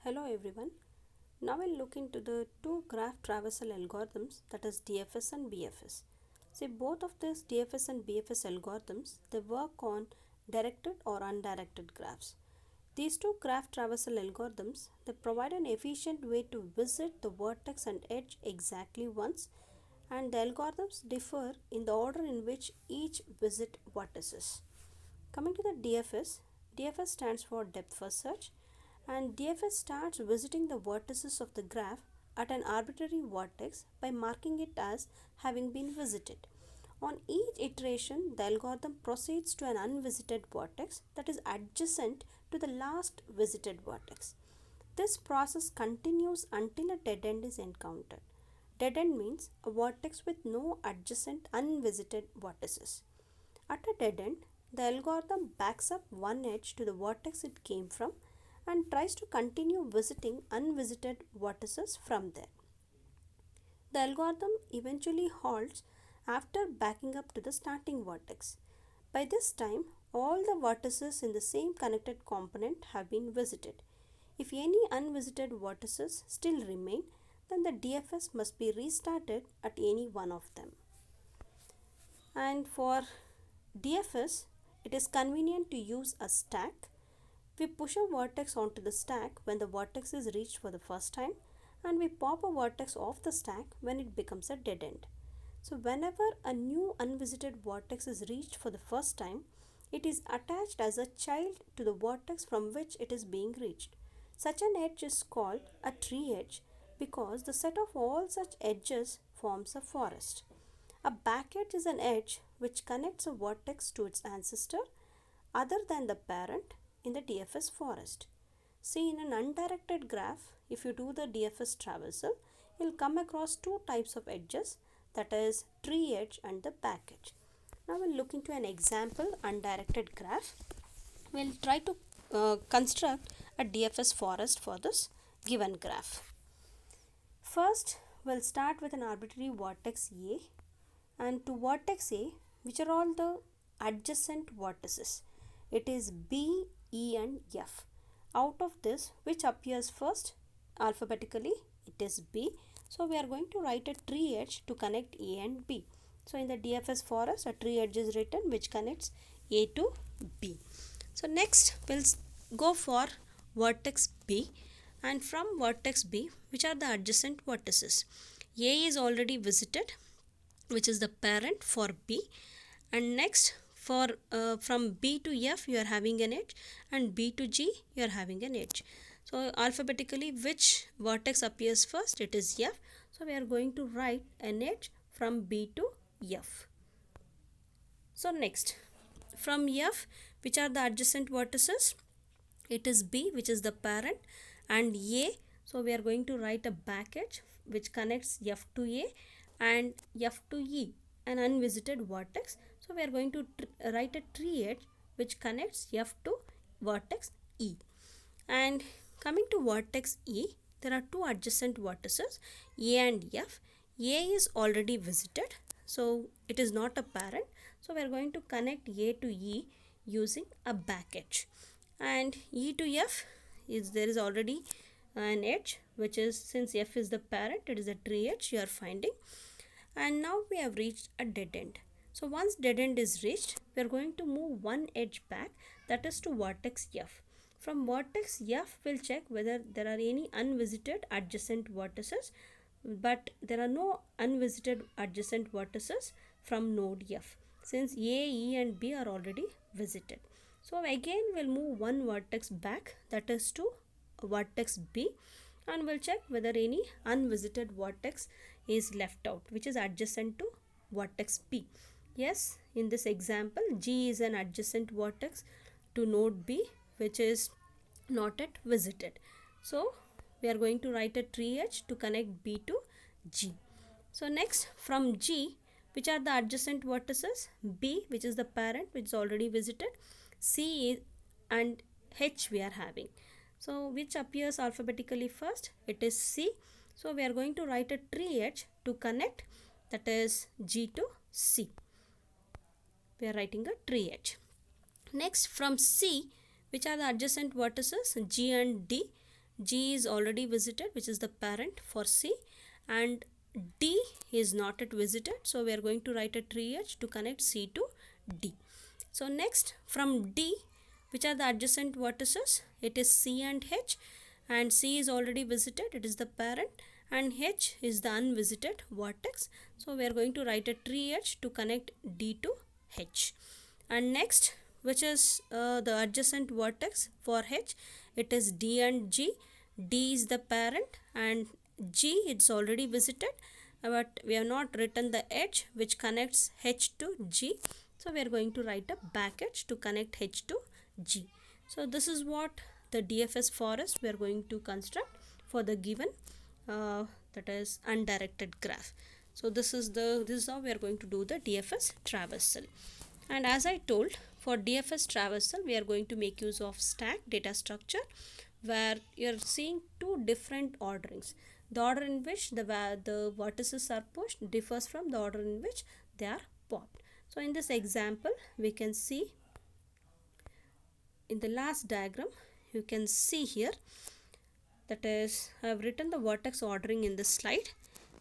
Hello everyone. Now we'll look into the two graph traversal algorithms, that is DFS and BFS. See, both of these DFS and BFS algorithms, they work on directed or undirected graphs. These two graph traversal algorithms, they provide an efficient way to visit the vertex and edge exactly once, and the algorithms differ in the order in which each visit vertices. Coming to the DFS, DFS stands for depth first search, and DFS starts visiting the vertices of the graph at an arbitrary vertex by marking it as having been visited. On each iteration, the algorithm proceeds to an unvisited vertex that is adjacent to the last visited vertex. This process continues until a dead end is encountered. Dead end means a vertex with no adjacent unvisited vertices. At a dead end, the algorithm backs up one edge to the vertex it came from and tries to continue visiting unvisited vertices from there. The algorithm eventually halts after backing up to the starting vertex. By this time, all the vertices in the same connected component have been visited. If any unvisited vertices still remain, then the DFS must be restarted at any one of them. And for DFS, it is convenient to use a stack. We push a vertex onto the stack when the vertex is reached for the first time, and we pop a vertex off the stack when it becomes a dead end. So whenever a new unvisited vertex is reached for the first time, it is attached as a child to the vertex from which it is being reached. Such an edge is called a tree edge because the set of all such edges forms a forest. A back edge is an edge which connects a vertex to its ancestor other than the parent in the DFS forest. See, in an undirected graph, if you do the DFS traversal, you'll come across two types of edges, that is tree edge and the back edge. Now we'll look into an example undirected graph. We'll try to construct a DFS forest for this given graph. First, we'll start with an arbitrary vertex A, and to vertex A, which are all the adjacent vertices? It is B, E and F. Out of this, which appears first alphabetically? It is B. So we are going to write a tree edge to connect A and B. So in the DFS forest, a tree edge is written which connects A to B. So next we'll go for vertex B, and from vertex B, which are the adjacent vertices? A is already visited, which is the parent for B, and next for from B to F you are having an edge, and B to G you are having an edge. So alphabetically, which vertex appears first? It is F. So we are going to write an edge from B to F. So next, from F, which are the adjacent vertices? It is B, which is the parent, and A. So we are going to write a back edge which connects F to A and F to E, an unvisited vertex. So we are going to write a tree edge which connects F to vertex E. And coming to vertex E, there are two adjacent vertices, A and F. A is already visited, so it is not a parent. So we are going to connect A to E using a back edge. And E to F is there is already an edge, which is, since F is the parent, it is a tree edge you are finding. And now we have reached a dead end. So once dead end is reached, we are going to move one edge back, that is to vertex F. From vertex F, we'll check whether there are any unvisited adjacent vertices, but there are no unvisited adjacent vertices from node F, since A, E and B are already visited. So again we'll move one vertex back, that is to vertex B, and we'll check whether any unvisited vertex is left out, which is adjacent to vertex B. Yes, in this example, G is an adjacent vertex to node B, which is not yet visited. So we are going to write a tree edge to connect B to G. So next, from G, which are the adjacent vertices? B, which is the parent, which is already visited. C and H we are having. So which appears alphabetically first? It is C. So we are going to write a tree edge to connect, that is G to C. We are writing a tree edge. Next, from C, which are the adjacent vertices? G and D. G is already visited, which is the parent for C, and D is not yet visited, so we are going to write a tree edge to connect C to D. So next, from D, which are the adjacent vertices? It is C and H, and C is already visited, it is the parent, and H is the unvisited vertex. So we are going to write a tree edge to connect D to H. And next, which is the adjacent vertex for H? It is D and G. D is the parent and G it's already visited, but we have not written the edge which connects H to G. So we are going to write a back edge to connect H to G. So this is what the DFS forest we are going to construct for the given that is undirected graph. So this is how we are going to do the DFS traversal. And as I told, for DFS traversal we are going to make use of stack data structure, where you are seeing two different orderings. The order in which the vertices are pushed differs from the order in which they are popped. So in this example we can see in the last diagram, you can see here, that is, I have written the vertex ordering in this slide.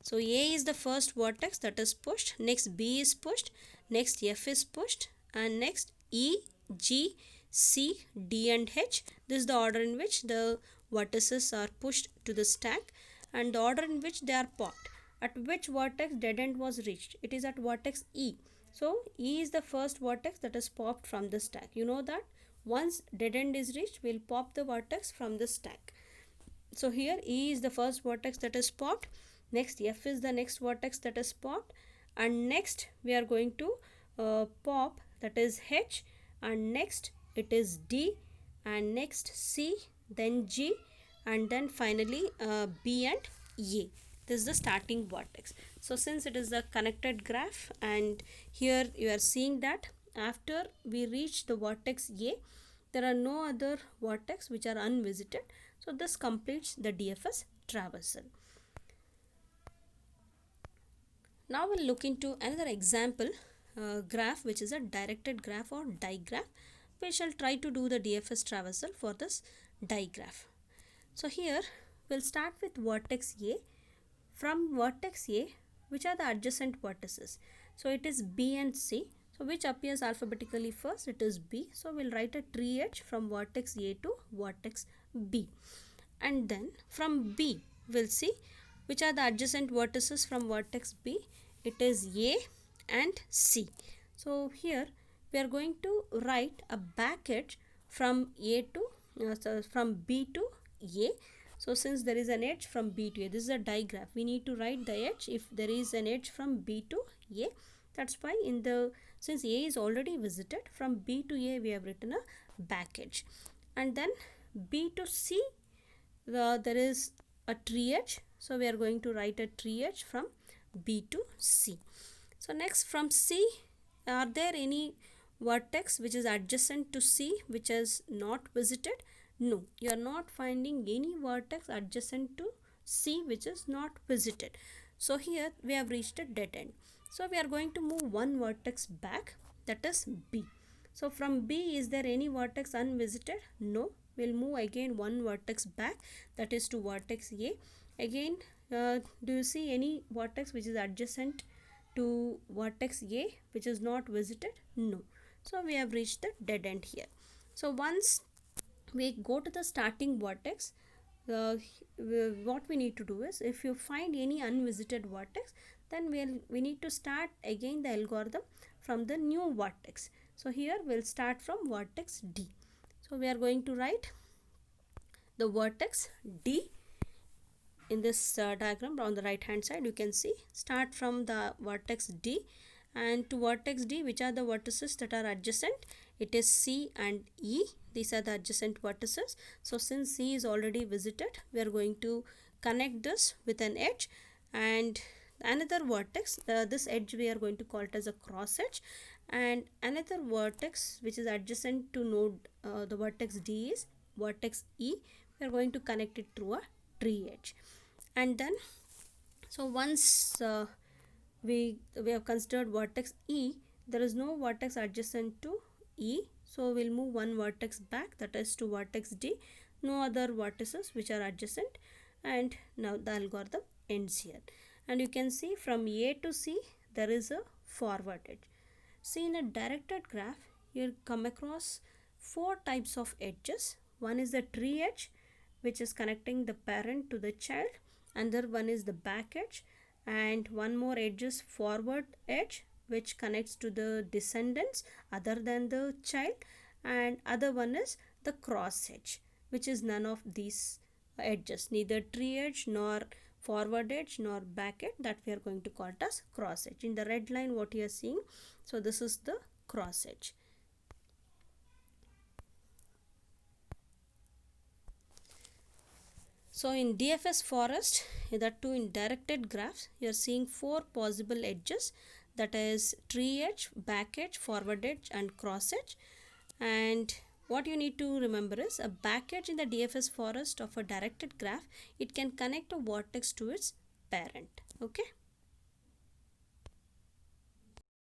So A is the first vertex that is pushed, next B is pushed, next F is pushed, and next E, G, C, D and H. This is the order in which the vertices are pushed to the stack, and the order in which they are popped. At which vertex dead end was reached? It is at vertex E. So E is the first vertex that is popped from the stack. You know that once dead end is reached, we will pop the vertex from the stack. So here E is the first vertex that is popped, next F is the next vertex that is popped, and next we are going to pop, that is H, and next it is D, and next C, then G, and then finally B and A. This is the starting vertex. So since it is a connected graph, and here you are seeing that after we reach the vertex A, there are no other vertex which are unvisited. So this completes the DFS traversal. Now we'll look into another example graph, which is a directed graph or digraph. We shall try to do the DFS traversal for this digraph. So here we'll start with vertex A. From vertex A, which are the adjacent vertices? So it is B and C. So which appears alphabetically first? It is B. So we'll write a tree edge from vertex A to vertex B. And then from B, we'll see which are the adjacent vertices from vertex B. It is A and C. So here we are going to write a back edge from from B to A. So since there is an edge from B to A, this is a digraph, we need to write the edge if there is an edge from B to A. That's why since A is already visited, from B to A we have written a back edge. And then B to C, there is a tree edge. So we are going to write a tree edge from B to C. So next, from C, are there any vertex which is adjacent to C which is not visited? No, you are not finding any vertex adjacent to C which is not visited. So here we have reached a dead end. So we are going to move one vertex back, that is B. So from B, is there any vertex unvisited? No. We'll move again one vertex back, that is to vertex A. Again, do you see any vertex which is adjacent to vertex A which is not visited? No. So we have reached the dead end here. So once we go to the starting vertex, what we need to do is, if you find any unvisited vertex, then we need to start again the algorithm from the new vertex. So here we'll start from vertex D. So we are going to write the vertex D in this diagram. On the right hand side you can see, start from the vertex D, and to vertex D, which are the vertices that are adjacent? It is C and E. These are the adjacent vertices. So since C is already visited, we are going to connect this with an edge, and another vertex, this edge we are going to call it as a cross edge, and another vertex which is adjacent to node the vertex D is vertex E. We are going to connect it through a tree edge. And then, so once we have considered vertex E, there is no vertex adjacent to E, so we'll move one vertex back, that is to vertex D. no other vertices which are adjacent, and now the algorithm ends here. And you can see from A to C there is a forward edge. See, in a directed graph you'll come across four types of edges. One is the tree edge, which is connecting the parent to the child. Another one is the back edge, and one more edge is forward edge, which connects to the descendants other than the child, and other one is the cross edge, which is none of these edges, neither tree edge nor forward edge nor back edge, that we are going to call it as cross edge. In the red line what you are seeing, so this is the cross edge. So in DFS forest, that too in directed graphs, you are seeing four possible edges, that is tree edge, back edge, forward edge and cross edge. And what you need to remember is a back edge in the DFS forest of a directed graph, it can connect a vertex to its parent. Okay.